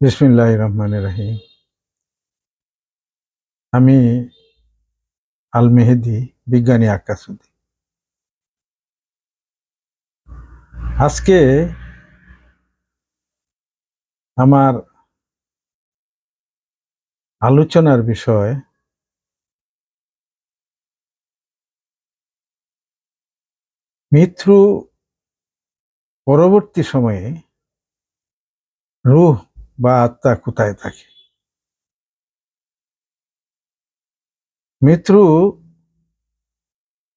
বিসমিল্লাহির রহমানির রহিম। আমি আল মেহেদি, বিজ্ঞানী আক্কাসুদ্দীন। আজকে আমার আলোচনার বিষয় মৃত্যু পরবর্তী সময়ে রূহ বা আত্মা কোথায় থাকে। মৃত্যু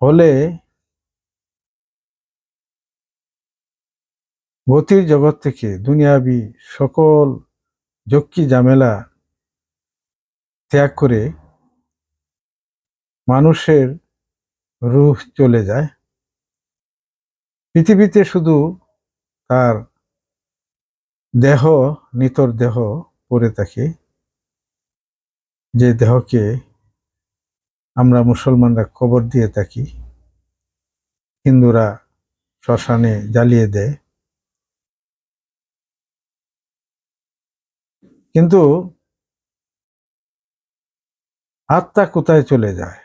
হলে গতির জগৎ থেকে দুনিয়াবি সকল ঝক্কি ঝামেলা ত্যাগ করে মানুষের রূহ চলে যায়। পৃথিবীতে শুধু তার দেহ, নিতর দেহ পড়ে থাকে, যে দেহকে আমরা মুসলমানরা কবর দিয়ে থাকি, হিন্দুরা শ্মশানে জ্বালিয়ে দেয়। কিন্তু আত্মা কোথায় চলে যায়?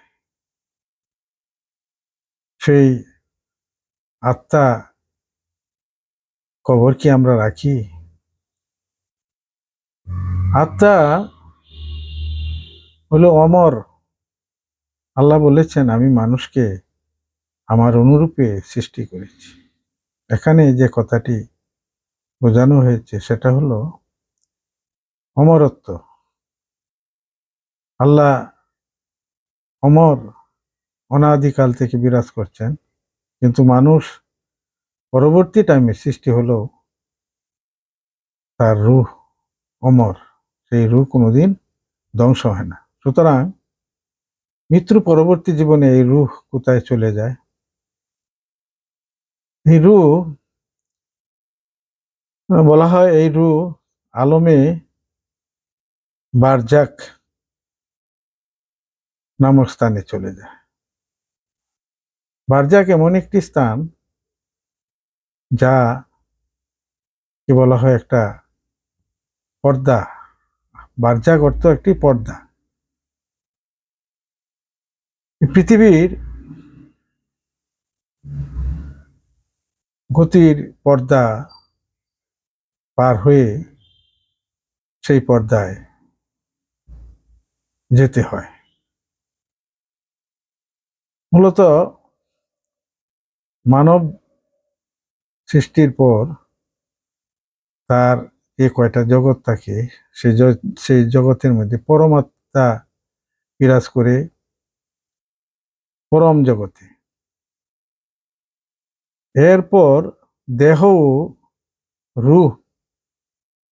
সেই আত্মা কবর কি আমরা রাখি? আত্মা হলো অমর। আল্লাহ বলেছেন, আমি মানুষকে আমার অনুরূপে সৃষ্টি করেছি। এখানে যে কথাটি বোঝানো হয়েছে সেটা হলো অমরত্ব। আল্লাহ অমর, অনাদিকাল থেকে বিরাজ করছেন, কিন্তু মানুষ পরবর্তী টাইমে সৃষ্টি হলো তার রূহ অমর। সেই রূহ কোনোদিন ধ্বংস হয় না। সুতরাং মৃত্যু পরবর্তী জীবনে এই রূহ কোথায় চলে যায়? এই রূহ, বলা হয়, এই রূহ আলমে বারজাক নামক স্থানে চলে যায়। বারজাক এমন একটি স্থান যা কি বলা হয়, একটা পর্দা। বারজাক অর্থ একটি পর্দা। পৃথিবীর গতির পর্দা পার হয়ে সেই পর্দায় যেতে হয়। মূলত মানব সৃষ্টির পর তার যে কয়টা জগৎ থাকে, সেই জগতের মধ্যে পরমাত্মা বিরাজ করে পরম জগতে। এরপর দেহ ও রূহ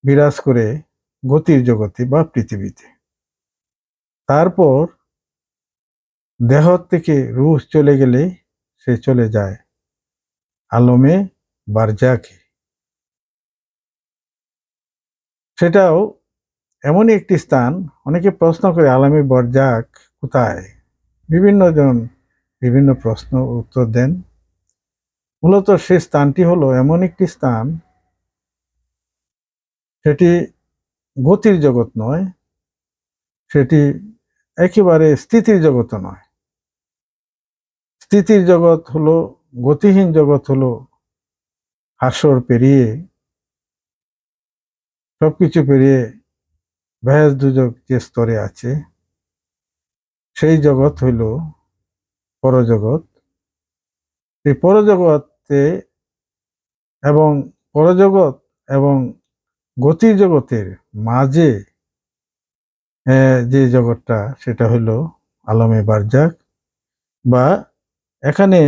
বিরাজ করে গতির জগতে বা পৃথিবীতে। তারপর দেহ থেকে রূহ চলে গেলে সে চলে যায় আলমে বারজাকে। সেটাও এমনই একটি স্থান। অনেকে প্রশ্ন করে, আলমে বারজাক কোথায়? বিভিন্ন জন বিভিন্ন প্রশ্ন উত্তর দেন। মূলত সেই স্থানটি হলো এমন একটি স্থান, সেটি গতির জগৎ নয়, সেটি একেবারে স্থিতির জগৎ নয়। স্থিতির জগৎ হলো, গতিহীন জগৎ হলো হাসর পেরিয়ে, সবকিছু পেরিয়ে বেহেশত দুজক যে স্তরে আছে, সেই জগৎ হইল পরজগৎ। এই পরজগতে এবং পরজগৎ এবং গতির জগতের মাঝে যে জগৎটা, সেটা হলো আলমে বারজাক। বা এখানে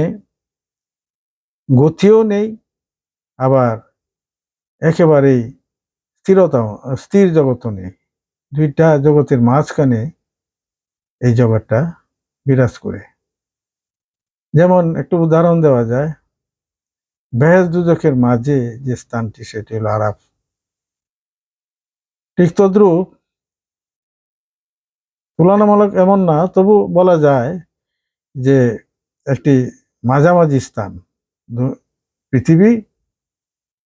গতিও নেই, আবার একেবারেই স্থির জগৎও নেই। দুইটা জগতের মাঝখানে এই জগৎটা বিরাজ করে। যেমন একটু উদাহরণ দেওয়া যায়, বেহেশত দুজকের মাঝে যে স্থানটি, সেটি হলো আরাফ। ঠিক তদ্রূপ, তুলনামূলক এমন না, তবু বলা যায় যে একটি মাঝামাঝি স্থান, পৃথিবী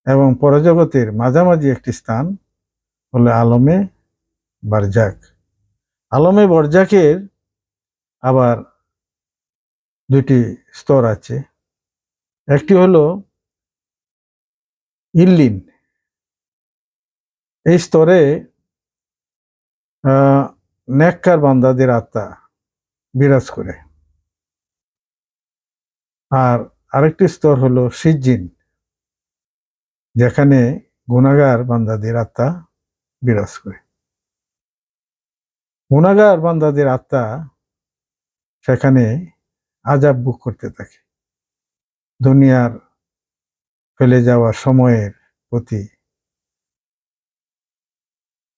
এবং পরজগতের মাঝামাঝি একটি স্থান হলো আলমে বারজাক। আলমে বারজাকের আবার দুটি স্তর আছে। একটি হলো ইল্লিন। এই স্তরে নেককার বান্দাদের আত্মা বিরাজ করে। আর আরেকটি স্তর হলো সিজ্জিন, যেখানে গুনাহগার বান্দাদের আত্মা বিরাজ করে। গুনাহগার বান্দাদের আত্মা সেখানে আযাব ভোগ করতে থাকে। দুনিয়ার ফেলে যাওয়া সময়ের প্রতি,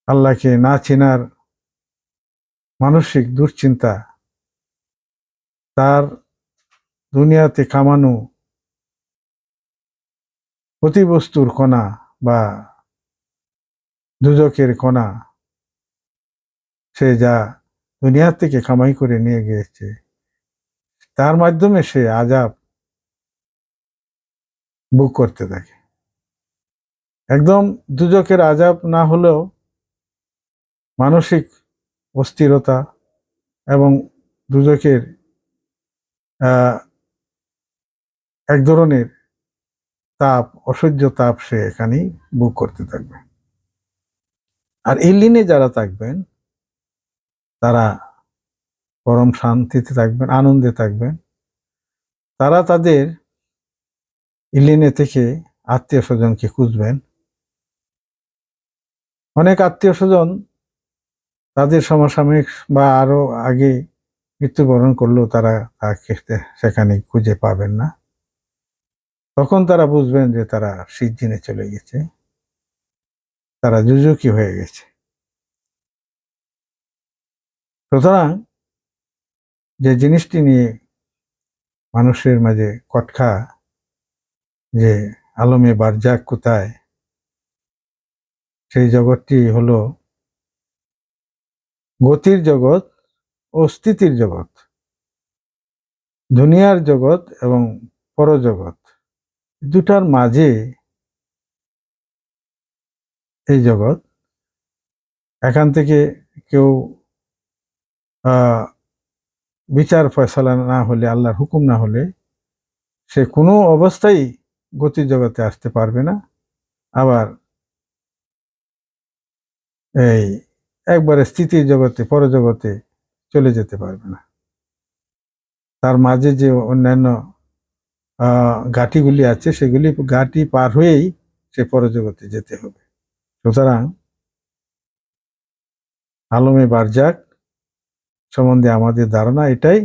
আল্লাহকে না চেনার মানসিক দুশ্চিন্তা, তার দুনিয়াতে কামানো প্রতি বস্তুর কণা বা দুজকের কণা, সে যা দুনিয়া থেকে কামাই করে নিয়ে গিয়েছে, তার মাধ্যমে সে আযাব ভোগ করতে থাকে। একদম দুজকের আযাব না হলেও মানসিক অস্থিরতা এবং দুজকের এক ধরনের তাপ, অসহ্য তাপ সে এখানেই ভোগ করতে থাকবে। আর ইল্লিনে যারা থাকবেন তারা পরম শান্তিতে থাকবেন, আনন্দে থাকবেন। তারা তাদের ইল্লিনে থেকে আত্মীয় স্বজনকে খুঁজবেন। অনেক আত্মীয় স্বজন তাদের সমসাময়িক বা আরো আগে মৃত্যুবরণ করলেও তারা তাকে সেখানে খুঁজে পাবেন না। তখন তারা বুঝবেন যে তারা সিজ্জিনে চলে গেছে, তারা যুযুকি হয়ে গেছে। সুতরাং যে জিনিসটি নিয়ে মানুষের মাঝে কটখা, যে আলমে বারজাক কোথায়, সেই জগৎটি হলো গতির জগৎ ও স্থিতির জগৎ, দুনিয়ার জগৎ এবং পরজগৎ, দুটার মাঝে এই জগৎ। এখান থেকে কেউ বিচার ফয়সালা না হলে, আল্লাহর হুকুম না হলে, সে কোনো অবস্থায় গতির জগতে আসতে পারবে না। আবার এই একবারে স্থিতির জগতে, পরজগতে চলে যেতে পারবে না। তার মাঝে যে অন্যান্য ঘাটিগুলি আছে, সেগুলি ঘাটি পার হয়েই সে পরজগতে যেতে হবে। সুতরাং আলমে বারজাক সম্বন্ধে আমাদের ধারণা এটাই,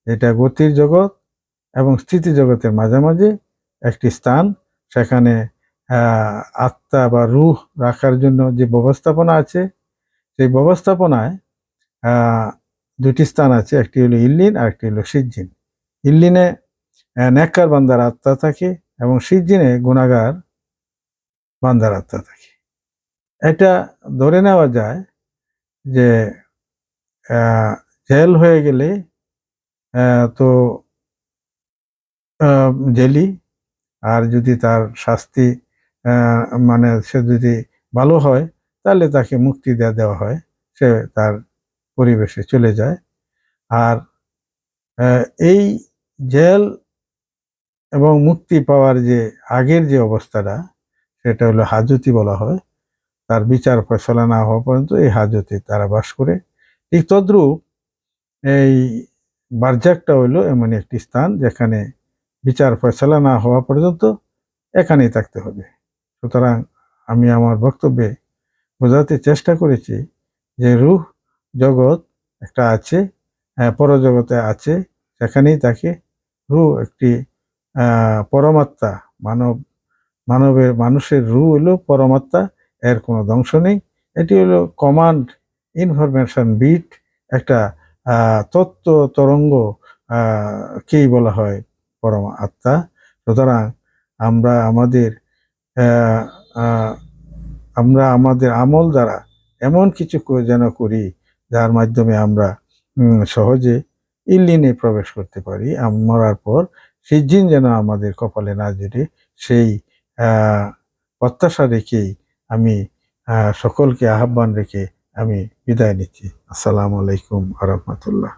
এটা গতির জগৎ এবং স্থিতি জগতের মাঝামাঝি একটি স্থান। সেখানে আত্মা বা রূহ রাখার জন্য যে ব্যবস্থাপনা আছে, সেই ব্যবস্থাপনায় দুটি স্থান আছে, একটি হলো ইল্লিন আর একটি হলো সিজ্জিন। ইল্লিনে নেককার বান্দার আত্মা থাকে এবং সিজ্জিনে গুনাহগার বান্দার আত্মা থাকে। এটা ধরে নেওয়া যায় যে জেল হয়ে গেলে তো জেলই, আর যদি তার শাস্তি মানে সে যদি ভালো হয় তাহলে তাকে মুক্তি দেওয়া হয়, সে তার পরিবেশে চলে যায়। আর এই জেল এবং মুক্তি পাওয়ার যে আগের যে অবস্থাটা, সেটা হলো হাজতি বলা হয়। তার বিচার ফয়সালা না হওয়া পর্যন্ত এই হাজতে তারা বাস করে। ঠিক তদ্রূপ এই বারজাকটা হইলো এমন একটি স্থান যেখানে বিচার ফয়সালা না হওয়া পর্যন্ত এখানেই থাকতে হবে। সুতরাং আমি আমার বক্তব্যে বোঝাতে চেষ্টা করেছি যে রূহ জগৎ একটা আছে, পরজগতে আছে, সেখানেই থাকে। রূহ একটি পরমাত্মা, মানুষের রূহ হলো পরমাত্মা, এর কোনো ধ্বংস নেই। এটি হলো কমান্ড ইনফরমেশন বিট, একটা তত্ত্ব তরঙ্গ কেই বলা হয় পরম আত্মা। সুতরাং আমরা আমাদের আমল দ্বারা এমন কিছু যেন করি যার মাধ্যমে আমরা সহজে ইল্লিনে প্রবেশ করতে পারি। মরার পর সিজ্জিন যেন আমাদের কপালে না জুটে, সেই প্রত্যাশা রেখেই আমি সকলকে আহ্বান রেখে আমি বিদায় নিচ্ছি। আসসালামু আলাইকুম আ রহমতুল্লাহ।